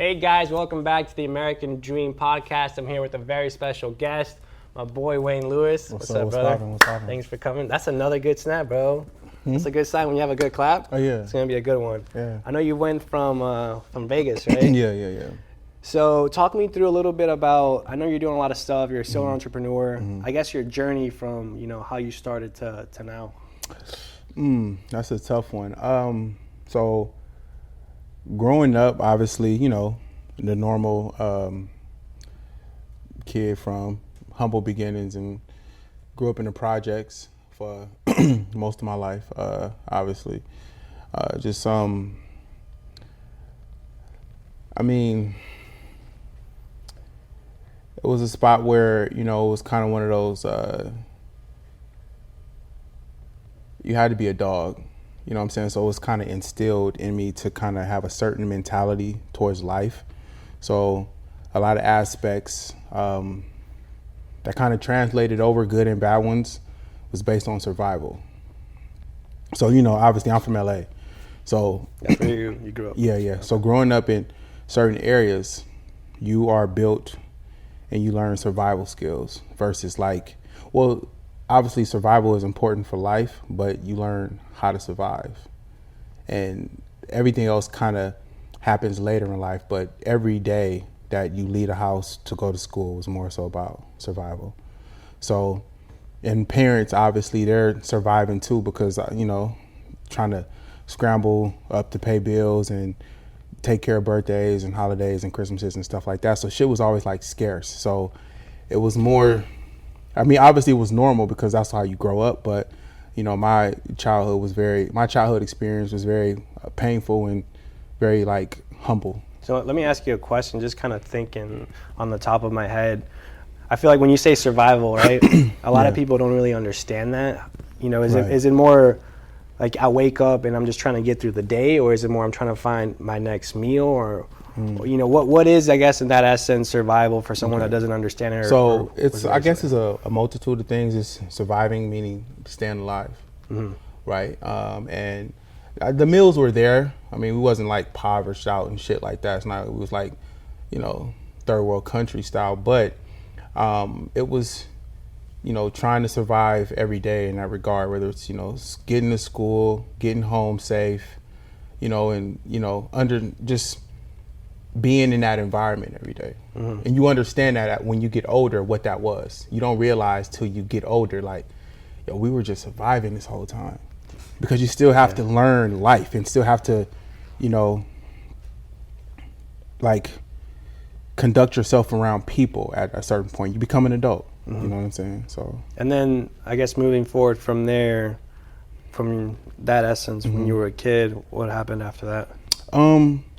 Hey guys, welcome back to the American Dream Podcast. I'm here with a very special guest, my boy Wayne Lewis. What's up, brother? What's poppin'? Thanks for coming. That's another good snap, bro. That's a good sign when you have a good clap. Oh yeah. It's gonna be a good one. Yeah. I know you went from Vegas, right? Yeah. So talk me through a little bit about, I know you're doing a lot of stuff, you're still an entrepreneur. I guess your journey from, how you started to now. That's a tough one. So growing up, obviously, the normal kid from humble beginnings and grew up in the projects for most of my life, obviously. It was a spot where, it was kind of one of those, you had to be a dog, you know what I'm saying? So it was kind of instilled in me to kind of have a certain mentality towards life. So a lot of aspects that kind of translated over, good and bad ones, was based on survival. So, obviously I'm from LA. So that's where you grew up. Yeah. So growing up in certain areas, you are built and you learn survival skills versus obviously survival is important for life, but you learn how to survive. And everything else kind of happens later in life, but every day that you leave a house to go to school was more so about survival. So, and parents, obviously, they're surviving too because, trying to scramble up to pay bills and take care of birthdays and holidays and Christmases and stuff like that. So shit was always scarce. So it was more, obviously it was normal because that's how you grow up. But, my childhood experience was very painful and very humble. So let me ask you a question, just kind of thinking on the top of my head. I feel like when you say survival, right, a lot of people don't really understand that. Is it more I wake up and I'm just trying to get through the day, or is it more I'm trying to find my next meal, or what is, I guess, in that essence, survival for someone that doesn't understand it? I guess it's a multitude of things. It's surviving, meaning staying alive, right? And the meals were there. We wasn't impoverished out and shit like that. It's not. It was third world country style, but it was, trying to survive every day in that regard, whether it's, getting to school, getting home safe, and, under just being in that environment every day. And you understand that when you get older, what that was. You don't realize till you get older, we were just surviving this whole time. Because you still have to learn life and still have to, conduct yourself around people at a certain point. You become an adult. You know what I'm saying? So. And then I guess moving forward from there, from that essence, when you were a kid, what happened after that?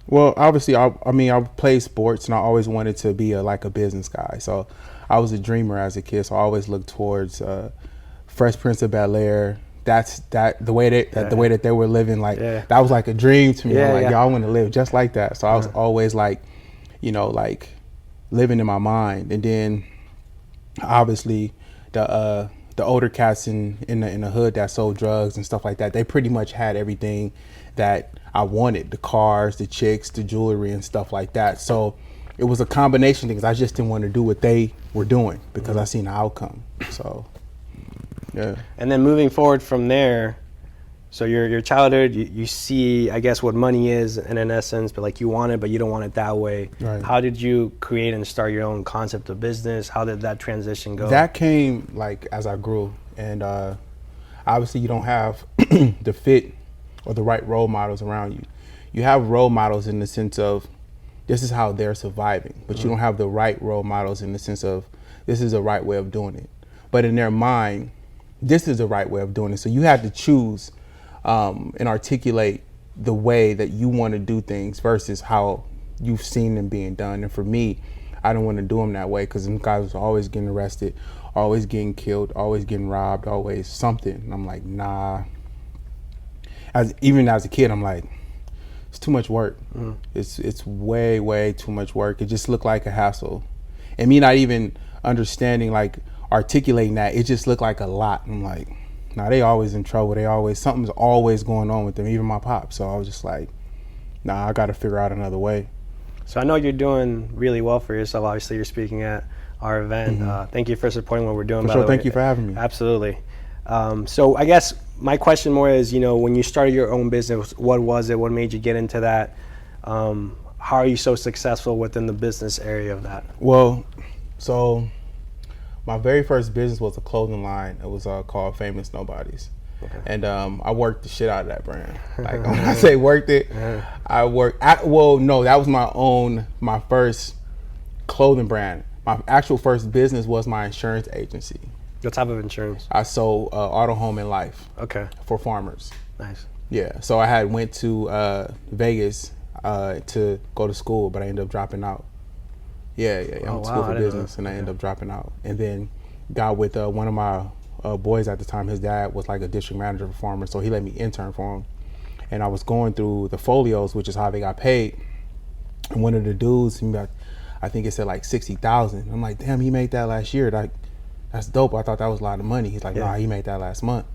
Well, obviously, I played sports and I always wanted to be a business guy. So I was a dreamer as a kid. So I always looked towards Fresh Prince of Bel-Air. The way that they were living, that was a dream to me. I want to live just like that. So I was always living in my mind. And then obviously the older cats in the hood that sold drugs and stuff like that, they pretty much had everything that I wanted: the cars, the chicks, the jewelry and stuff like that. So it was a combination of things. I just didn't want to do what they were doing because I seen the outcome. So yeah. And then moving forward from there, so your childhood, you see, I guess, what money is in an essence, but you want it, but you don't want it that way. Right. How did you create and start your own concept of business? How did that transition go? That came as I grew, and obviously you don't have the fit or the right role models around you. You have role models in the sense of this is how they're surviving, but you don't have the right role models in the sense of this is the right way of doing it. But in their mind, this is the right way of doing it. So you had to choose and articulate the way that you want to do things versus how you've seen them being done. And for me, I don't want to do them that way because them guys were always getting arrested, always getting killed, always getting robbed, always something. And I'm like, nah. Even as a kid, I'm like, it's too much work. It's way too much work. It just looked like a hassle. And me not even understanding, articulating that, it just looked like a lot. I'm like, nah, they always in trouble. Something's always going on with them, even my pop. So I was just like, nah, I got to figure out another way. So I know you're doing really well for yourself. Obviously, you're speaking at our event. Thank you for supporting what we're doing. For sure. Thank you for having me. Absolutely. So I guess my question more is, when you started your own business, what was it? What made you get into that? How are you so successful within the business area of that? Well, so my very first business was a clothing line. It was called Famous Nobodies. Okay. And I worked the shit out of that brand. Like when I say worked it, I worked. That was my first clothing brand. My actual first business was my insurance agency. What type of insurance? I sold auto, home, and life. Okay. For farmers. Nice. Yeah. So I went to Vegas to go to school, but I ended up dropping out. Yeah. I went to school for business, and I ended up dropping out. And then got with one of my boys at the time. His dad was like a district manager for farmers, so he let me intern for him. And I was going through the folios, which is how they got paid. And one of the dudes, I think it said like 60,000. I'm like, damn, he made that last year. That's dope. I thought that was a lot of money. He's like, nah, he made that last month.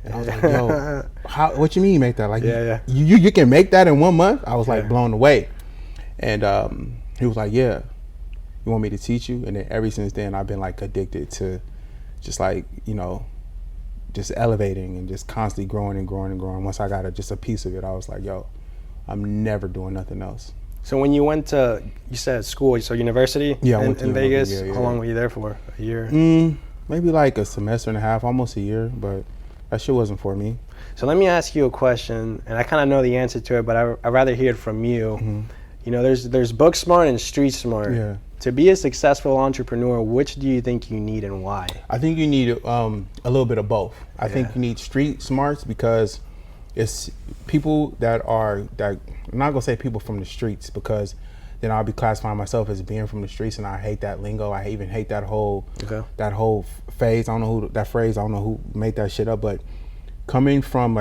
And I was like, yo, what you mean you make that? Like, you can make that in 1 month? I was like blown away. And he was like, yeah, you want me to teach you? And then ever since then, I've been like addicted to just like, just elevating and just constantly growing and growing and growing. Once I got just a piece of it, I was like, yo, I'm never doing nothing else. So when you went to, you said school, so university in Vegas, how long were you there for? A year? Maybe like a semester and a half, almost a year, but that shit wasn't for me. So let me ask you a question, and I kind of know the answer to it, but I'd rather hear it from you. There's book smart and street smart. Yeah. To be a successful entrepreneur, which do you think you need and why? I think you need a little bit of both. I think you need street smarts because it's people that I'm not gonna say people from the streets, because then I'll be classifying myself as being from the streets, and I hate that lingo. I even hate that whole phase. I don't know I don't know who made that shit up, but coming from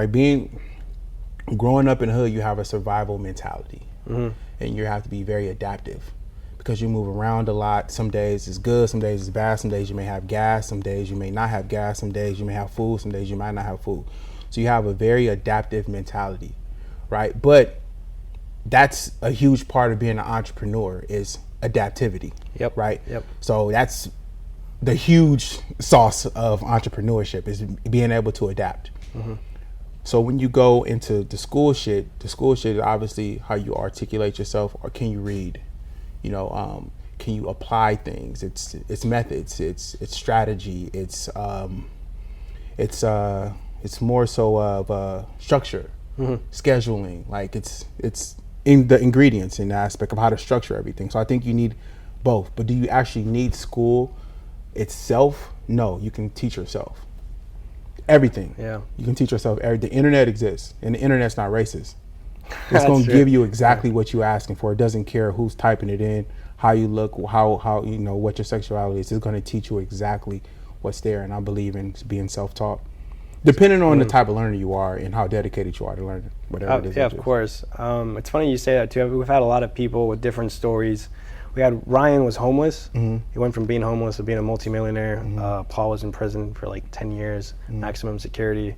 growing up in the hood, you have a survival mentality, and you have to be very adaptive because you move around a lot. Some days it's good, some days it's bad. Some days you may have gas, some days you may not have gas. Some days you may have food, some days you might not have food. So you have a very adaptive mentality, right? But that's a huge part of being an entrepreneur is adaptivity. Yep. Right. Yep. So that's the huge sauce of entrepreneurship is being able to adapt. So when you go into the school shit is obviously how you articulate yourself, or can you read? Can you apply things? It's methods. It's strategy. It's more so of structure, scheduling. Like it's in the ingredients in the aspect of how to structure everything. So I think you need both. But do you actually need school itself? No, you can teach yourself everything. Yeah, you can teach yourself. The internet exists, and the internet's not racist. It's going to give you exactly what you're asking for. It doesn't care who's typing it in, how you look, how what your sexuality is. It's going to teach you exactly what's there. And I believe in being self-taught, depending on the type of learner you are and how dedicated you are to learning whatever it is. Yeah, of course. It's funny you say that too. We've had a lot of people with different stories. We had Ryan was homeless. He went from being homeless to being a multi-millionaire. Paul was in prison for like 10 years, maximum security.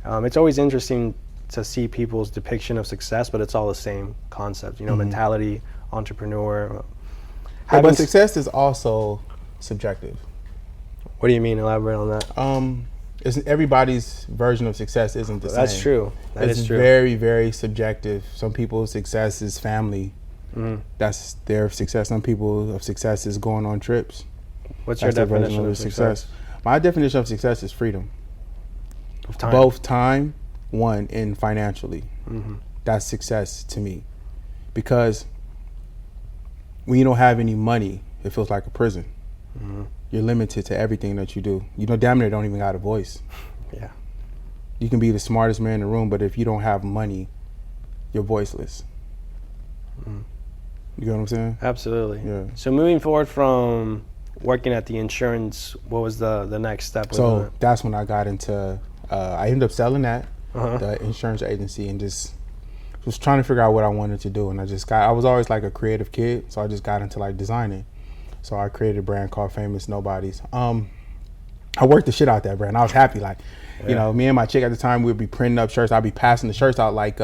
It's always interesting to see people's depiction of success, but it's all the same concept, mentality, entrepreneur. But success is also subjective. What do you mean? Elaborate on that. Everybody's version of success isn't the same. That's true. It's very, very subjective. Some people's success is family. That's their success. Some people's success is going on trips. What's your definition of success? My definition of success is freedom. Of time. Both time, and financially. That's success to me. Because when you don't have any money, it feels like a prison. You're limited to everything that you do. Damn near don't even got a voice. Yeah. You can be the smartest man in the room, but if you don't have money, you're voiceless. You get what I'm saying? Absolutely. Yeah. So moving forward from working at the insurance, what was the next step? So that's when I got into, I ended up selling that, the insurance agency, and just was trying to figure out what I wanted to do. And I was always like a creative kid, so I just got into like designing. So I created a brand called Famous Nobodies. I worked the shit out that brand. I was happy. Like, you know, me and my chick at the time, we'd be printing up shirts. I'd be passing the shirts out like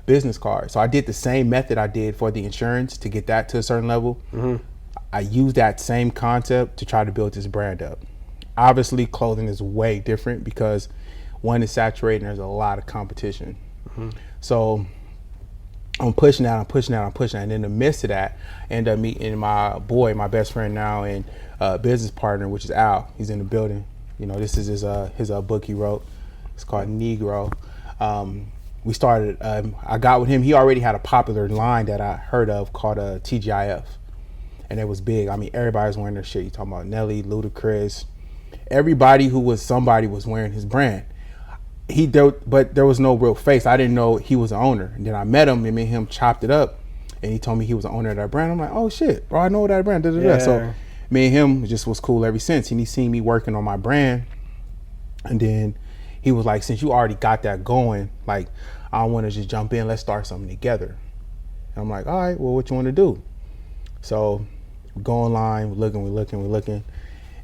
business cards. So I did the same method I did for the insurance to get that to a certain level. I used that same concept to try to build this brand up. Obviously, clothing is way different because one is saturated and there's a lot of competition. So I'm pushing out. And in the midst of that, I end up meeting my best friend now, and business partner, which is Al. He's in the building. You know, this is his book he wrote. It's called Negro. We started, I got with him. He already had a popular line that I heard of called TGIF. And it was big. I mean, everybody was wearing their shit. You talking about Nelly, Ludacris. Everybody who was somebody was wearing his brand. But there was no real face. I didn't know he was the owner. And then I met him, and me and him chopped it up. And he told me he was the owner of that brand. I'm like, oh shit, bro, I know that brand. So me and him just was cool ever since. And he seen me working on my brand. And then he was like, since you already got that going, like, I don't want to just jump in. Let's start something together. And I'm like, all right, well, what you want to do? So we go online, we're looking.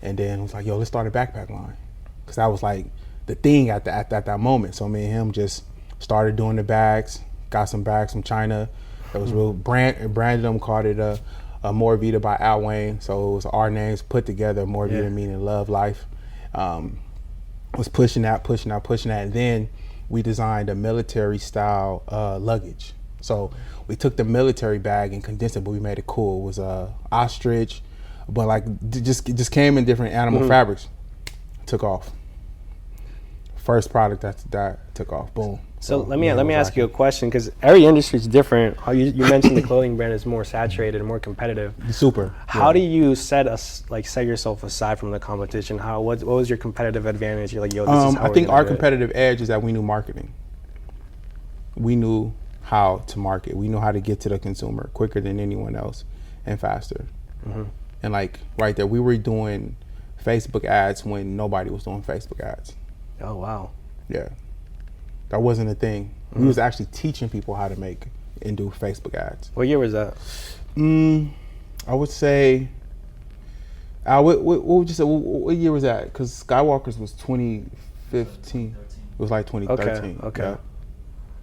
And then I was like, yo, let's start a backpack line. Because that was like the thing at that moment. So me and him just started doing the bags, got some bags from China. It was real branded them, called it a More Vida by Al Wayne. So it was our names put together, More Vida meaning love, life. Was pushing that. And then we designed a military style luggage. So we took the military bag and condensed it, but we made it cool. It was ostrich, but like just came in different animal fabrics. Took off. First product that took off. Boom. So let me ask you a question, because every industry is different. You mentioned the clothing brand is more saturated and more competitive. Super. How do you set yourself aside from the competition? What was your competitive advantage? You're like, yo, this is how I think our competitive edge is that we knew marketing. We knew how to market. We knew how to get to the consumer quicker than anyone else and faster. And like right there, we were doing Facebook ads when nobody was doing Facebook ads. Oh wow. Yeah. That wasn't a thing. We was actually teaching people how to make and do Facebook ads. What year was that? I would say, what would you say, what year was that? Because Skywalker's was 2015. It was like 2013. Okay. Yeah.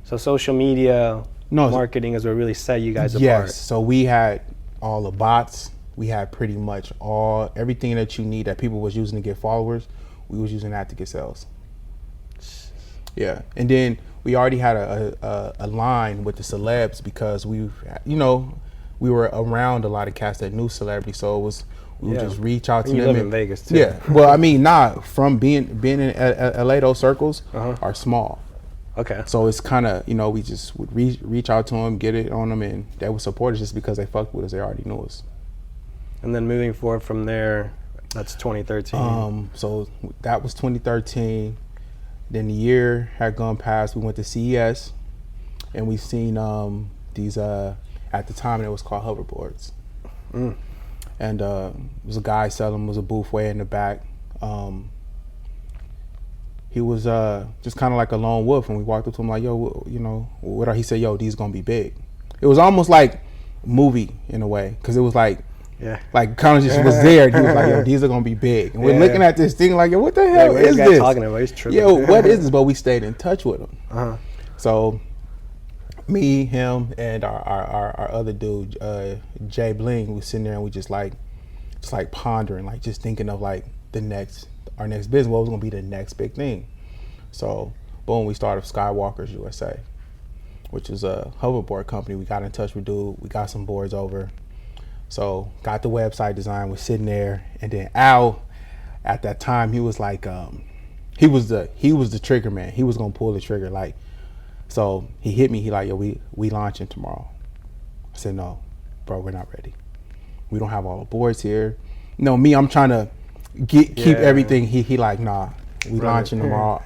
So social media marketing is what really set you guys apart. Yes. So we had all the bots. We had pretty much everything that you need that people was using to get followers. We was using that to get sales. Yeah, and then we already had a line with the celebs because we were around a lot of cats that knew celebrities, so it was we would just reach out to them. You live in Vegas too. Yeah, well, I mean, from being in LA, those circles are small. Okay. So it's kind of we just would reach out to them, get it on them, and they would support us just because they fucked with us. They already knew us. And then moving forward from there, that's 2013. So that was 2013. Then the year had gone past. We went to CES, and we seen these at the time it was called hoverboards. And there was a guy selling them. Was a booth way in the back. He was just kind of like a lone wolf, and we walked up to him like, yo, what are, he said, yo, these gonna be big. It was almost like movie in a way, because it was like kind of just was there. And he was like, yo, these are gonna be big. And we're looking at this thing like, yo, what the hell is this? Talking about? He's tripping. Yo, what is this? But we stayed in touch with him. So me, him, and our other dude, Jay Bling, we was sitting there and we just like pondering, like just thinking of like our next business, what was gonna be the next big thing. So boom, we started Skywalkers USA, which is a hoverboard company. We got in touch with dude, we got some boards over. So got the website design, was sitting there, and then Al, at that time, he was like, he was the trigger man. He was gonna pull the trigger, like. So he hit me. He like, yo, we launching tomorrow. I said, no, bro, we're not ready. We don't have all the boards here. No, me, I'm trying to keep everything. He like, nah, we launching tomorrow.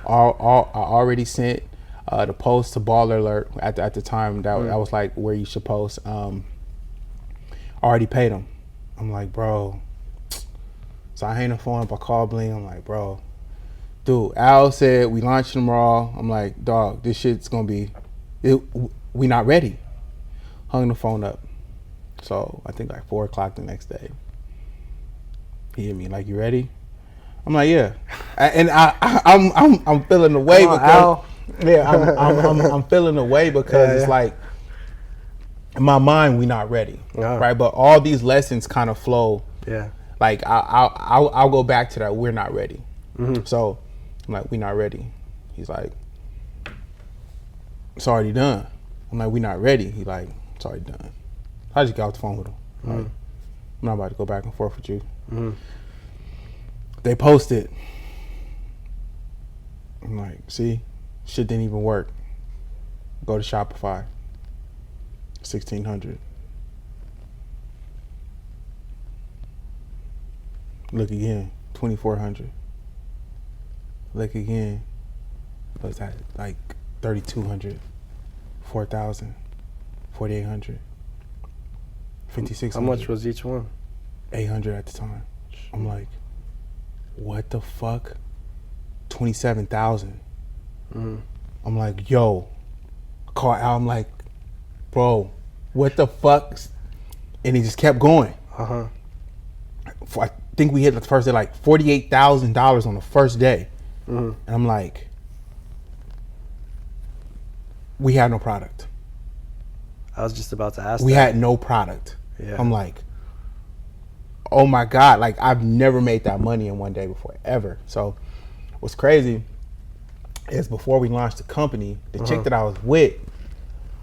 I already sent the post to Baller Alert at the time. That was like where you should post. Already paid him. I'm like, bro. So I hang the phone up. I call Bling. I'm like, bro, dude, Al said we launch tomorrow. I'm like, dog, this shit's gonna be, we not ready. Hung the phone up. So I think like 4:00 the next day. He hit me like, you ready? I'm like, yeah, I'm feeling the way because I'm feeling the way because it's like in my mind we not ready, right? But all these lessons kind of flow. Yeah. Like I'll go back to that. We're not ready. So I'm like, we not ready. He's like, it's already done. I'm like, we not ready. He's like, it's already done. I just got off the phone with him. Like, I'm not about to go back and forth with you. They posted. I'm like, see, shit didn't even work. Go to Shopify. 1,600. Look again, 2,400. Look again. What's that? Like 3,200, 4,000, 4,800, 5,600. How much was each one? 800 at the time. I'm like, what the fuck? 27,000. I'm like, yo. Call Al. I'm like, bro, what the fuck? And he just kept going. I think we hit the first day like $48,000 on the first day. And I'm like, we had no product. I was just about to ask We that. had no product. Yeah. I'm like, oh my God, like I've never made that money in one day before, ever. So what's crazy is before we launched the company, the chick that I was with,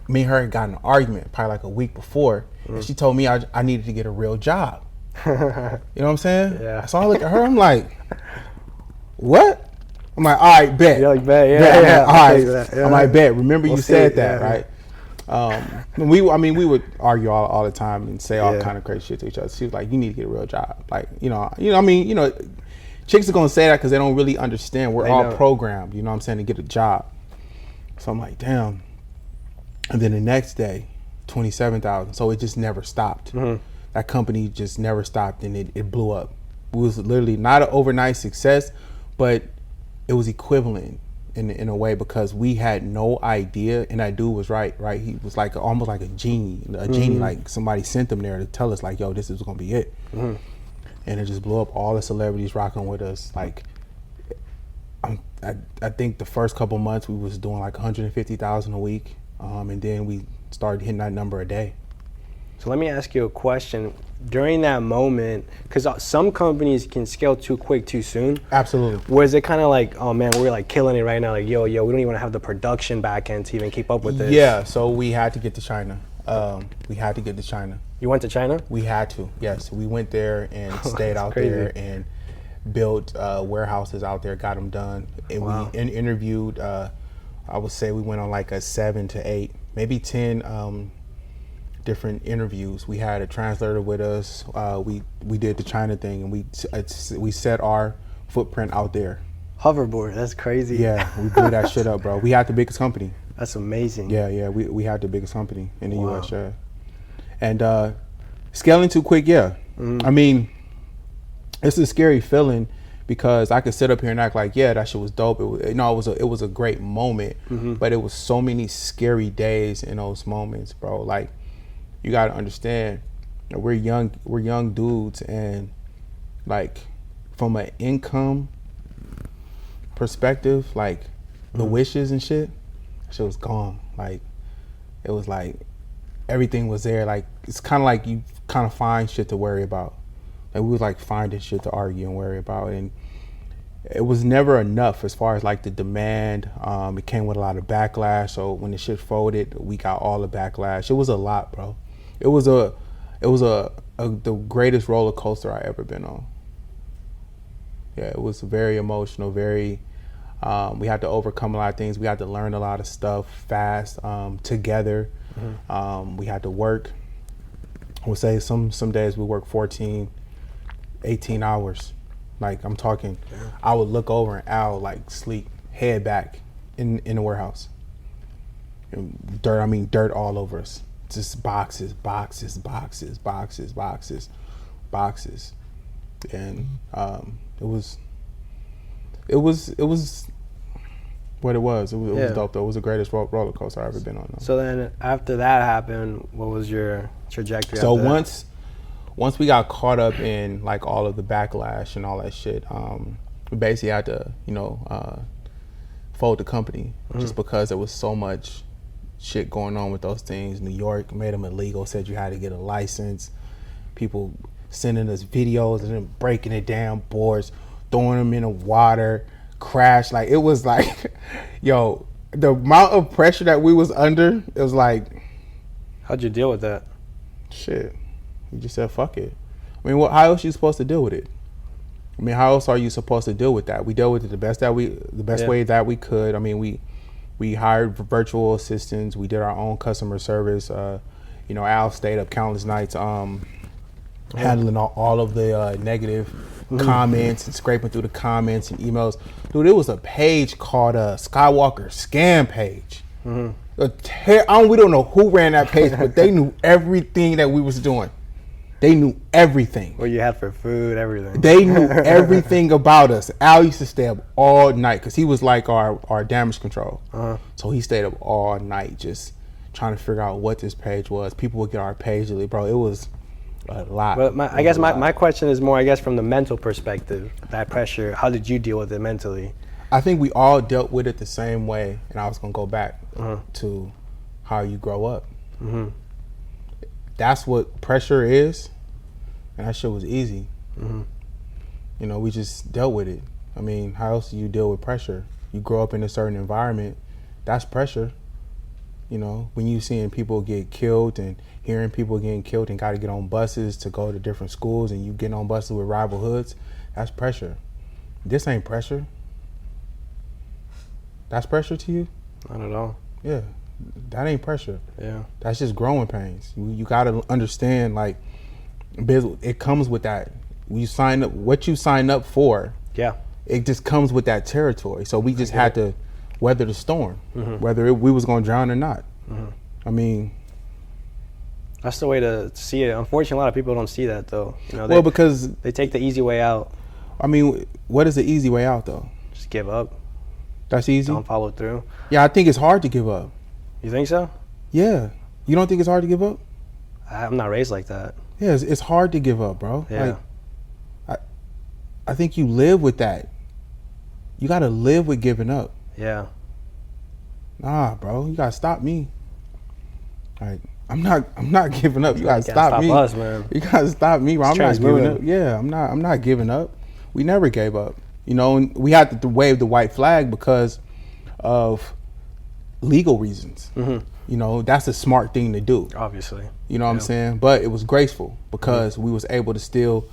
me and her had gotten an argument probably like a week before. And she told me I needed to get a real job. You know what I'm saying? Yeah. So I look at her, I'm like, what? I'm like, all right, bet. You're like, bet, Bet. I'm like, all right. Yeah. I'm like, bet. Remember We'll you see said it, that, yeah. right? We would argue all the time and say all kind of crazy shit to each other. She was like, you need to get a real job. Like, chicks are gonna say that because they don't really understand. We're all programmed, you know what I'm saying, to get a job. So I'm like, damn. And then the next day, 27,000. So it just never stopped. That company just never stopped, and it blew up. It was literally not an overnight success, but it was equivalent in a way because we had no idea, and that dude was right. He was like almost like a genie, like somebody sent them there to tell us like, yo, this is gonna be it. And it just blew up. All the celebrities rocking with us. Like, I think the first couple months we was doing like 150,000 a week, and then we started hitting that number a day. So let me ask you a question. During that moment, because some companies can scale too quick too soon. Absolutely. Was it kind of like, oh man, we're like killing it right now, like yo, we don't even have the production back end to even keep up with this? Yeah, so we had to get to China. You went to China? We had to, yes. We went there and stayed out crazy. there and built warehouses out there, got them done. And we interviewed, I would say we went on like a 7 to 8, maybe 10 different interviews. We had a translator with us. We did the China thing, and we set our footprint out there. Hoverboard, that's crazy. Yeah, we blew that shit up, bro. We had the biggest company. That's amazing. Yeah, we had the biggest company in the U.S. Yeah, and scaling too quick. Yeah, I mean, it's a scary feeling because I could sit up here and act like, yeah, that shit was dope. It was a great moment, but it was so many scary days in those moments, bro. Like, you got to understand, we're young dudes, and like from an income perspective, like the wishes and shit was gone. Like, it was like everything was there. Like, it's kind of like you kind of find shit to worry about. Like, we was like finding shit to argue and worry about, and it was never enough as far as like the demand. It came with a lot of backlash. So when the shit folded, we got all the backlash. It was a lot, bro. It was the greatest roller coaster I ever been on. Yeah, it was very emotional, very, we had to overcome a lot of things. We had to learn a lot of stuff fast, together. We had to work. I would say some days we work 14, 18 hours. Like, I'm talking, I would look over and Al like sleep, head back in the warehouse. And dirt all over us. Just boxes. And it was what it was. It was dope though. It was the greatest roller coaster I've ever been on. Though. So then after that happened, what was your trajectory? So once we got caught up in like all of the backlash and all that shit, we basically had to, fold the company just because there was so much shit going on with those things. New York made them illegal, said you had to get a license. People sending us videos and then breaking it down, boards, throwing them in the water, crash. Like, it was like, yo, the amount of pressure that we was under, it was like. How'd you deal with that? Shit. You just said, fuck it. I mean, how else are you supposed to deal with it? I mean, how else are you supposed to deal with that? We dealt with it the best way that we could. I mean, we hired virtual assistants. We did our own customer service. Al stayed up countless nights handling all of the negative comments and scraping through the comments and emails. Dude, it was a page called Skywalker Scam Page. We don't know who ran that page, but they knew everything that we was doing. They knew everything. What you had for food, everything. They knew everything about us. Al used to stay up all night because he was like our damage control. So he stayed up all night just trying to figure out what this page was. People would get our page, bro. It was a lot. But I guess my question is more, I guess, from the mental perspective, that pressure. How did you deal with it mentally? I think we all dealt with it the same way, and I was going to go back to how you grow up. That's what pressure is, and that shit was easy. We just dealt with it. I mean, how else do you deal with pressure? You grow up in a certain environment, that's pressure. When you seeing people get killed and hearing people getting killed and got to get on buses to go to different schools and you getting on buses with rival hoods, that's pressure. This ain't pressure. That's pressure to you? Not at all. Yeah, that ain't pressure. Yeah. That's just growing pains. You got to understand, like, it comes with that. What you sign up for, it just comes with that territory. So we just had to weather the storm, whether we was going to drown or not. I mean, that's the way to see it. Unfortunately, a lot of people don't see that, though. Because they take the easy way out. I mean, what is the easy way out, though? Just give up. That's easy? Don't follow through. Yeah, I think it's hard to give up. You think so? Yeah. You don't think it's hard to give up? I'm not raised like that. Yeah, it's hard to give up, bro. Yeah. Like, I think you live with that. You got to live with giving up. Yeah. Nah, bro, you got to stop me. Like, I'm not giving up. You got to stop me. Us, man. You got to stop me, bro. I'm not giving up. Yeah, I'm not giving up. We never gave up. And we had to wave the white flag because of legal reasons. That's a smart thing to do. Obviously. You know what I'm saying? But it was graceful because we was able to still,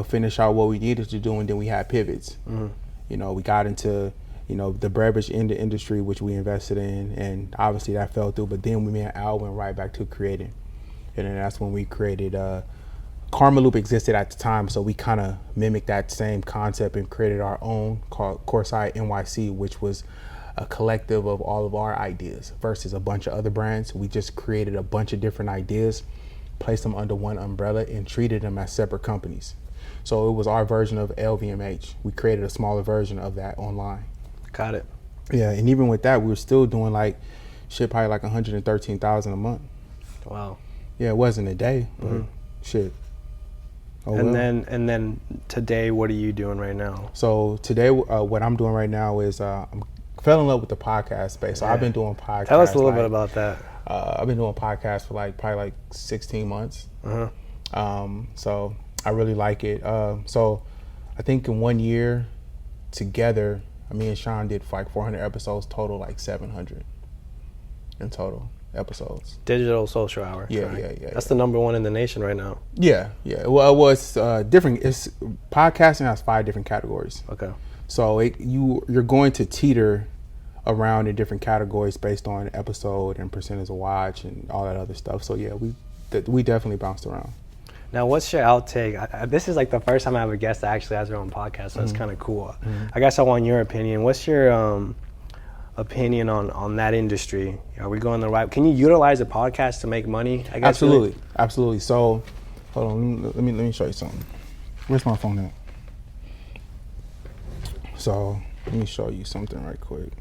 finish out what we needed to do, and then we had pivots. We got into, the beverage industry, which we invested in, and obviously that fell through. But then me and Al went right back to creating. And then that's when we created Karma Loop existed at the time, so we kind of mimicked that same concept and created our own called Coreside NYC, which was a collective of all of our ideas versus a bunch of other brands. We just created a bunch of different ideas, placed them under one umbrella, and treated them as separate companies. So it was our version of LVMH. We created a smaller version of that online. Got it. Yeah, and even with that, we were still doing probably like 113,000 a month. Wow. Yeah, it wasn't a day, but shit. Oh, and then today, what are you doing right now? So today, what I'm doing right now is I'm fell in love with the podcast space. So I've been doing podcasts. Tell us a little bit about that. I've been doing podcasts for probably 16 months. So I really like it. So I think in 1 year together, me and Shone did 400 episodes total, 700 in total episodes. Digital social hour. Yeah, right? yeah. That's the number one in the nation right now. Yeah. Well, it's different. It's podcasting has 5 different categories. Okay. So you're going to teeter around in different categories based on episode and percentage of watch and all that other stuff. So yeah, we definitely bounced around. Now, what's your outtake? This is the first time I have a guest that actually has their own podcast, so it's kind of cool. I guess I want your opinion. What's your opinion on that industry? Are we going the right? Can you utilize a podcast to make money? I guess Absolutely. So, hold on. Let me show you something. Where's my phone at? So let me show you something right quick.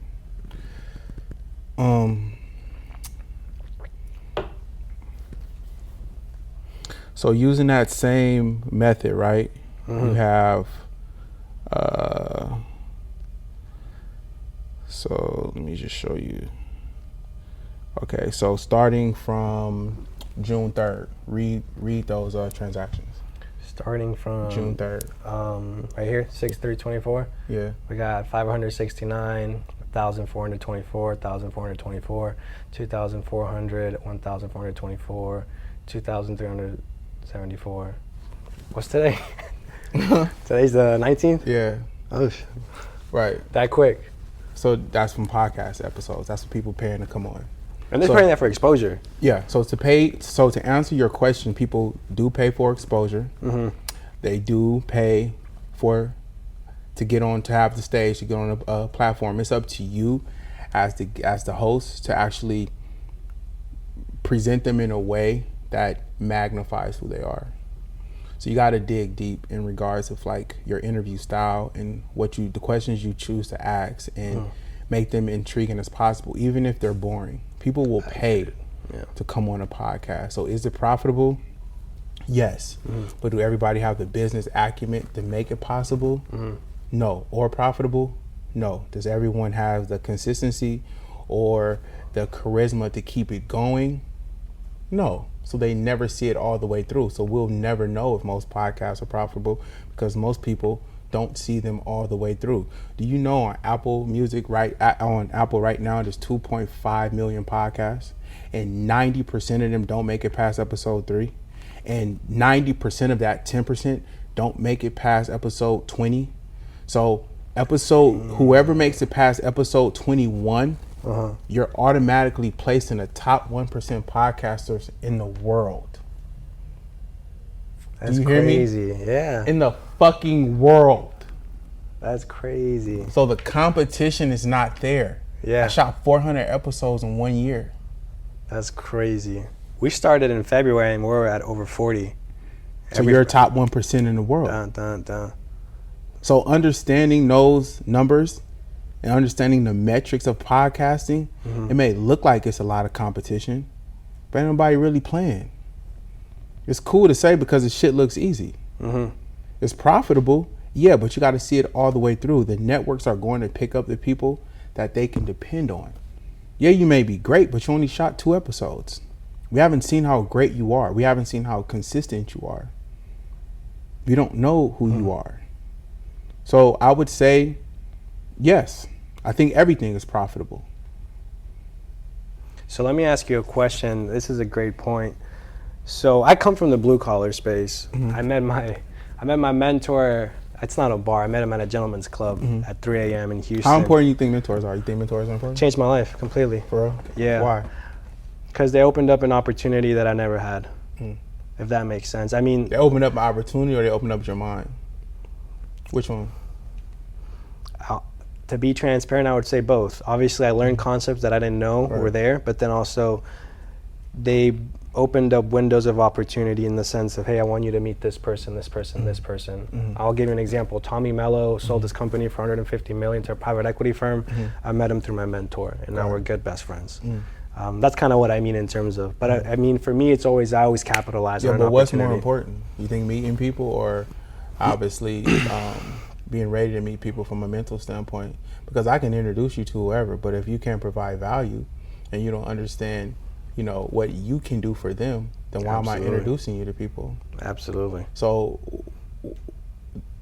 So using that same method, right? You have So let me just show you. Okay, so starting from June 3rd, read those transactions. Starting from June 3rd. Right here, 6/3/24. Yeah. We got 569, 1,424, 1,424, 2,400, 1,424, 2,374. What's today? Today's the 19th? Yeah. Oh, Right. that quick. So that's from podcast episodes. That's what people paying to come on. And they're paying that for exposure. Yeah. So to answer your question, people do pay for exposure. Mm-hmm. They do pay to get on, to have the stage, to get on a platform. It's up to you as the host to actually present them in a way that magnifies who they are. So you got to dig deep in regards of like your interview style and the questions you choose to ask, and make them intriguing as possible, even if they're boring. People will pay to come on a podcast. So is it profitable? Yes. But do everybody have the business acumen to make it possible? No. Or profitable? No. Does everyone have the consistency or the charisma to keep it going? No. So they never see it all the way through. So we'll never know if most podcasts are profitable because most people don't see them all the way through. Do you know on Apple Music on Apple right now there's 2.5 million podcasts, and 90% of them don't make it past episode 3, and 90% of that 10% don't make it past episode 20. So whoever makes it past episode 21, you're automatically placed in the top 1% podcasters in the world. That's Do you hear crazy. me? Yeah. In the fucking world. That's crazy. So the competition is not there. Yeah. I shot 400 episodes in 1 year. That's crazy. We started in February and we're at over 40. So you're top 1% in the world. Dun. So understanding those numbers and understanding the metrics of podcasting, it may look like it's a lot of competition, but ain't nobody really playing. It's cool to say because the shit looks easy. It's profitable, yeah, but you got to see it all the way through. The networks are going to pick up the people that they can depend on. Yeah, you may be great, but you only shot 2 episodes. We haven't seen how great you are. We haven't seen how consistent you are. We don't know who you are. So I would say, yes, I think everything is profitable. So let me ask you a question. This is a great point. So I come from the blue collar space. I met my mentor. It's not a bar. I met him at a gentleman's club at 3 a.m. in Houston. How important do you think mentors are? You think mentors are important? Changed my life completely. For real? Yeah. Why? Because they opened up an opportunity that I never had, if that makes sense. I mean, They opened up an opportunity or they opened up your mind? Which one? to be transparent, I would say both. Obviously, I learned concepts that I didn't know were there, but then also they opened up windows of opportunity in the sense of, hey, I want you to meet this person, this person, this person. I'll give you an example. Tommy Mello sold his company for $150 million to a private equity firm. I met him through my mentor, and now we're good best friends. That's kind of what I mean in terms of, but I mean, for me, I always capitalize on an opportunity. But what's more important? You think meeting people or obviously being ready to meet people from a mental standpoint? Because I can introduce you to whoever, but if you can't provide value and you don't understand, you know, what you can do for them, then why am I introducing you to people? Absolutely. So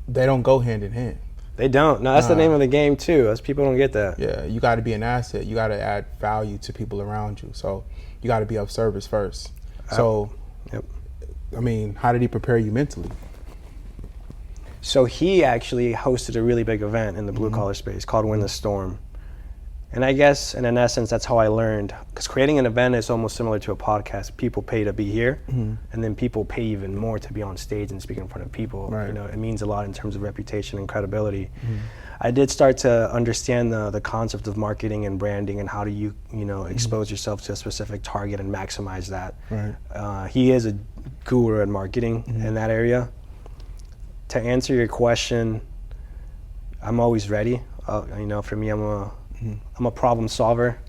they don't go hand in hand. They don't. No, that's the name of the game too. That's, people don't get that. Yeah, you got to be an asset. You got to add value to people around you. So you got to be of service first. So, I mean, how did he prepare you mentally? So he actually hosted a really big event in the blue collar space called Win the Storm. And I guess, and in essence, that's how I learned. Because creating an event is almost similar to a podcast. People pay to be here, and then people pay even more to be on stage and speak in front of people. Right. You know, it means a lot in terms of reputation and credibility. I did start to understand the concept of marketing and branding and how do you expose yourself to a specific target and maximize that. Right. He is a guru at marketing in that area. To answer your question, I'm always ready. For me, I'm a problem solver,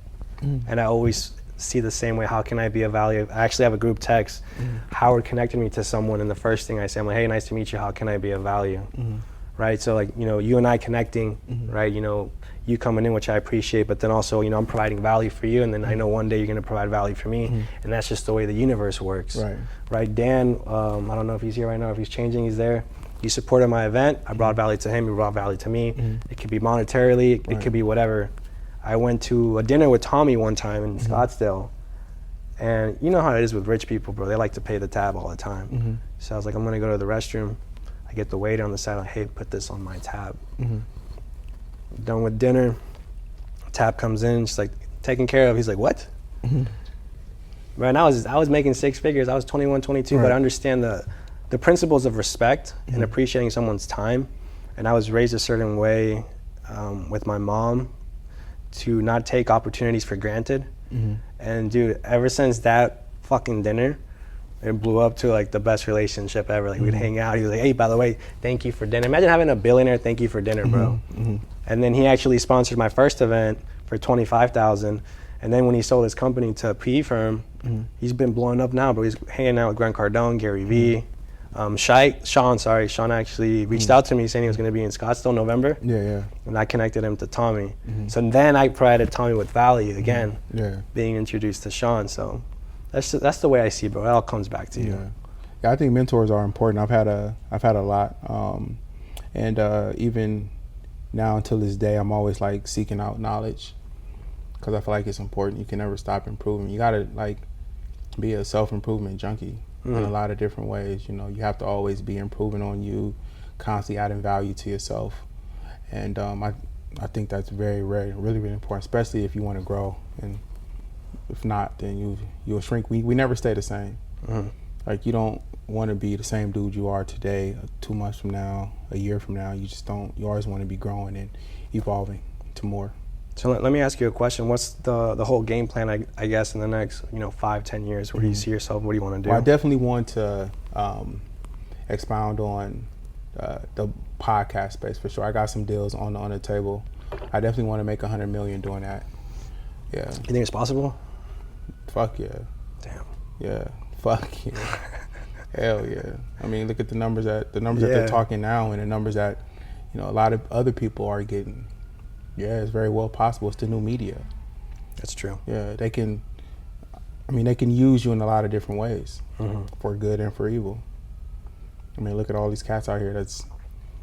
and I always see the same way. How can I be of value? I actually have a group text. Howard connected me to someone, and the first thing I say, I'm like, hey, nice to meet you. How can I be of value? right? So like, you and I connecting, right? You coming in, which I appreciate, but then also, I'm providing value for you, and then I know one day you're going to provide value for me, and that's just the way the universe works, right? Dan, I don't know if he's here right now, if he's changing, he's there. He supported my event. I brought value to him. He brought value to me. It could be monetarily. It could be whatever. I went to a dinner with Tommy one time in Scottsdale, and you know how it is with rich people, bro. They like to pay the tab all the time. So I was like, I'm going to go to the restroom. I get the waiter on the side, like, hey, put this on my tab. Done with dinner, tab comes in, she's like, taken care of. He's like, what? Man, I was making six figures. I was 21, 22, but I understand the principles of respect and appreciating someone's time. And I was raised a certain way with my mom to not take opportunities for granted. And dude, ever since that fucking dinner, it blew up to like the best relationship ever. Like we'd hang out. He was like, hey, by the way, thank you for dinner. Imagine having a billionaire thank you for dinner, bro. And then he actually sponsored my first event for $25,000. And then when he sold his company to a PE firm, he's been blowing up now, but he's hanging out with Grant Cardone, Gary Vee. Shone actually reached out to me saying he was going to be in Scottsdale in November. And I connected him to Tommy. So then I provided Tommy with value again, being introduced to Shone. So that's the way I see it, bro. It all comes back to you. Yeah, I think mentors are important. I've had a lot, and even now until this day, I'm always like seeking out knowledge because I feel like it's important. You can never stop improving. You gotta like be a self-improvement junkie in a lot of different ways. You have to always be improving on you, constantly adding value to yourself, and I think that's really, really important, especially if you want to grow. And if not, then you'll shrink. We never stay the same. Like you don't want to be the same dude you are today, 2 months from now, a year from now. You just don't. You always want to be growing and evolving to more. So let me ask you a question. What's the whole game plan, I guess, in the next 5-10 years? Where do you see yourself? What do you want to do? Well, I definitely want to expound on the podcast space for sure. I got some deals on the table. I definitely want to make $100 million doing that. Yeah. You think it's possible? Fuck yeah. Damn. Yeah. Fuck yeah. Hell yeah. I mean, look at the numbers that they're talking now, and the numbers that a lot of other people are getting. Yeah, it's very well possible. It's the new media. That's true. Yeah, they can use you in a lot of different ways, for good and for evil. I mean, look at all these cats out here that's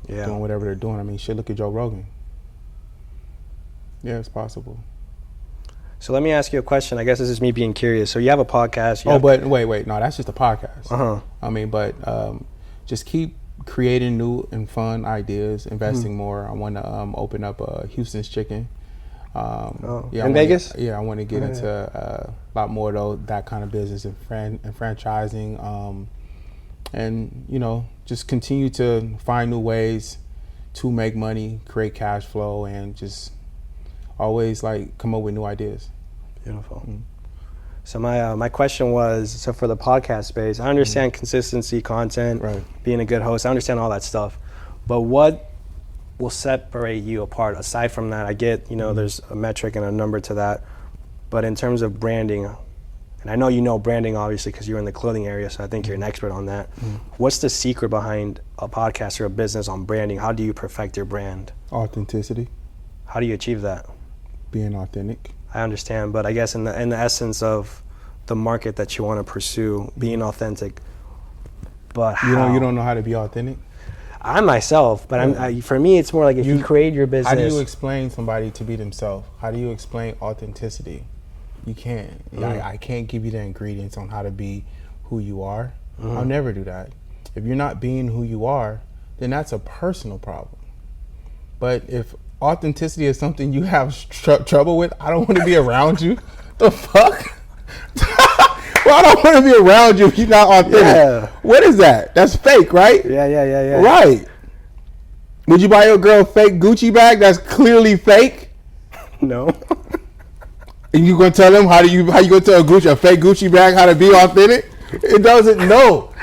doing whatever they're doing. I mean, shit, look at Joe Rogan. Yeah, it's possible. So let me ask you a question. I guess this is me being curious. So you have a podcast. But wait. No, that's just a podcast. I mean, but just keep creating new and fun ideas, investing more. I want to open up Houston's Chicken. In Vegas? I want to get into a lot more of that kind of business and franchising. And just continue to find new ways to make money, create cash flow, and just always like come up with new ideas. Beautiful. So my question was, so for the podcast space, I understand consistency, content, being a good host. I understand all that stuff. But what will separate you apart? Aside from that, I get, there's a metric and a number to that. But in terms of branding, and I know branding obviously because you're in the clothing area, so I think you're an expert on that. What's the secret behind a podcast or a business on branding? How do you perfect your brand? Authenticity. How do you achieve that? Being authentic. I understand, but I guess in the essence of the market that you want to pursue, being authentic. But how? You don't know how to be authentic? I myself, but for me, it's more like if you create your business. How do you explain somebody to be themselves? How do you explain authenticity? You can't. I can't give you the ingredients on how to be who you are. I'll never do that. If you're not being who you are, then that's a personal problem. But if authenticity is something you have trouble with, I don't want to be around you. The fuck? Well, I don't want to be around you if you're not authentic. Yeah. What is that? That's fake, right? Yeah. Right. Would you buy your girl a fake Gucci bag that's clearly fake? No. And you gonna tell them how you gonna tell a fake Gucci bag how to be authentic? It doesn't know.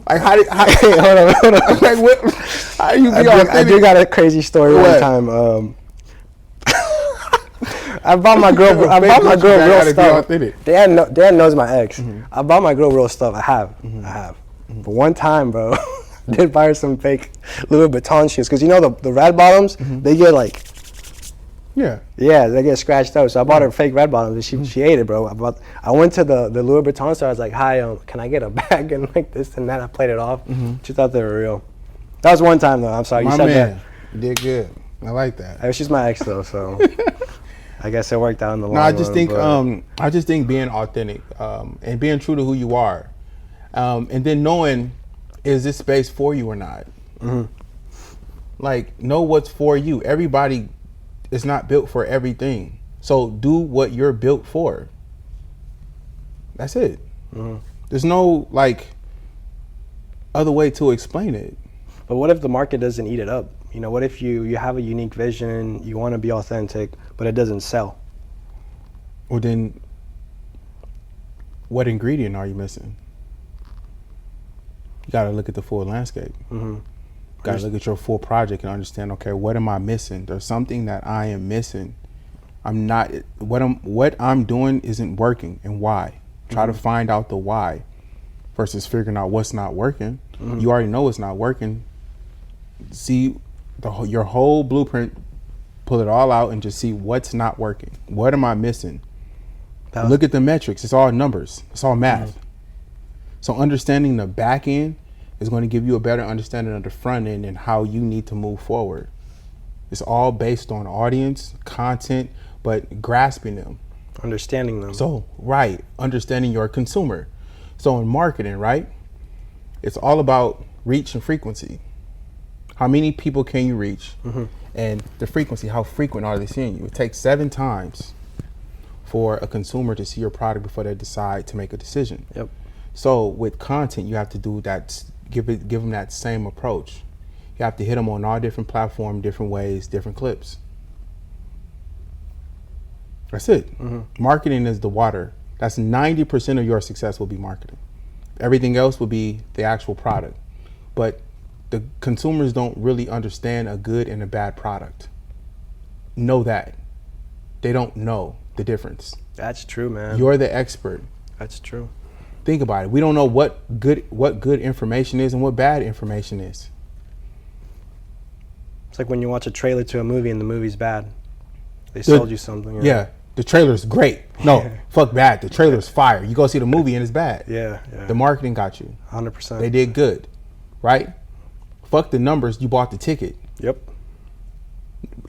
Like hold on. Like what? How do you be authentic? I do got a crazy story one time. I bought my girl real stuff. Dan knows my ex. I bought my girl real stuff. I have. But one time, bro, did buy her some fake Louis Vuitton shoes because you know the red bottoms, they get like, they get scratched out. So I bought her fake red bottoms, and she ate it, bro. I went to the Louis Vuitton store. I was like, "Hi, can I get a bag?" And like this and that. I played it off. She thought they were real. That was one time though. I'm sorry. You said that. You did good. I like that. She's my ex though, so I guess it worked out in the long run. No, I just think being authentic and being true to who you are, and then knowing, is this space for you or not? Like, know what's for you. Everybody is not built for everything, so do what you're built for. That's it. There's no like other way to explain it. But what if the market doesn't eat it up? You know, what if you have a unique vision, you want to be authentic, but it doesn't sell? Well, then what ingredient are you missing? You got to look at the full landscape. You got to look at your full project and understand, okay, what am I missing? There's something that I am missing. What I'm doing isn't working, and why? Try to find out the why versus figuring out what's not working. You already know it's not working. See your whole blueprint, pull it all out and just see what's not working. What am I missing? Look at the metrics. It's all numbers. It's all math. So understanding the back end is going to give you a better understanding of the front end and how you need to move forward. It's all based on audience, content, but grasping them. Understanding them. So, understanding your consumer. So in marketing, it's all about reach and frequency. How many people can you reach? And the frequency, how frequent are they seeing you? It takes 7 times for a consumer to see your product before they decide to make a decision. So with content, you have to do that, give them that same approach. You have to hit them on all different platforms, different ways, different clips. That's it. Marketing is the water. That's 90% of your success will be marketing. Everything else will be the actual product. But the consumers don't really understand a good and a bad product. Know that. They don't know the difference. That's true, man. You're the expert. That's true. Think about it. We don't know what good information is and what bad information is. It's like when you watch a trailer to a movie and the movie's bad. They sold you something. Yeah. The trailer's great. No, fuck bad. The trailer's fire. You go see the movie and it's bad. The marketing got you. 100%. They did good, right? Fuck the numbers. You bought the ticket.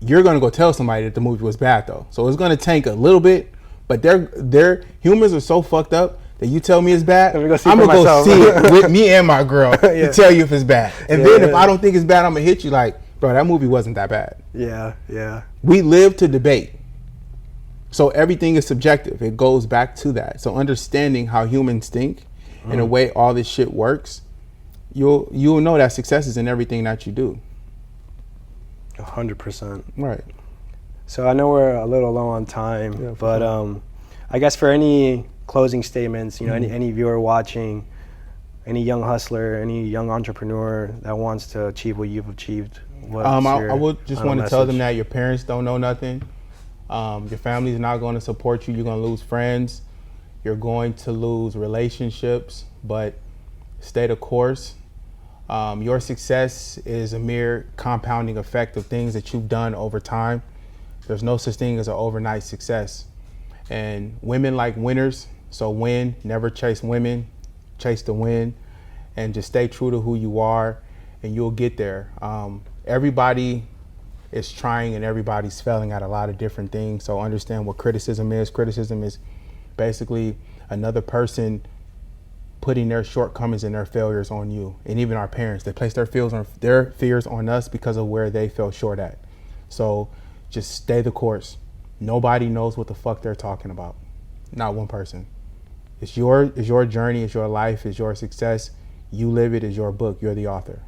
You're gonna go tell somebody that the movie was bad though. So it's gonna tank a little bit, but their humans are so fucked up that you tell me it's bad, I'm gonna go see it with me and my girl to tell you if it's bad. And then if I don't think it's bad, I'm gonna hit you like, bro, that movie wasn't that bad. We live to debate. So everything is subjective. It goes back to that. So understanding how humans think and the way all this shit works, you'll know that success is in everything that you do. 100%. Right. So I know we're a little low on time, but I guess for any closing statements, any viewer watching, any young hustler, any young entrepreneur that wants to achieve what you've achieved, I would just want to tell them that your parents don't know nothing. Your family is not going to support you. You're going to lose friends. You're going to lose relationships, but stay the course. Your success is a mere compounding effect of things that you've done over time. There's no such thing as an overnight success. And women like winners, so win, never chase women, chase the win, and just stay true to who you are, and you'll get there. Everybody is trying and everybody's failing at a lot of different things. So understand what criticism is. Criticism is basically another person putting their shortcomings and their failures on you. And even our parents, they place their fears on us because of where they fell short at. So just stay the course. Nobody knows what the fuck they're talking about. Not one person. It's your journey, it's your life, it's your success. You live it, it's your book, you're the author.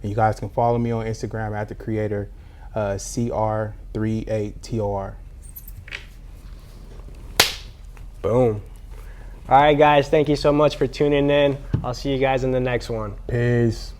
And you guys can follow me on Instagram at the creator, CR38TOR. Boom. All right, guys, thank you so much for tuning in. I'll see you guys in the next one. Peace.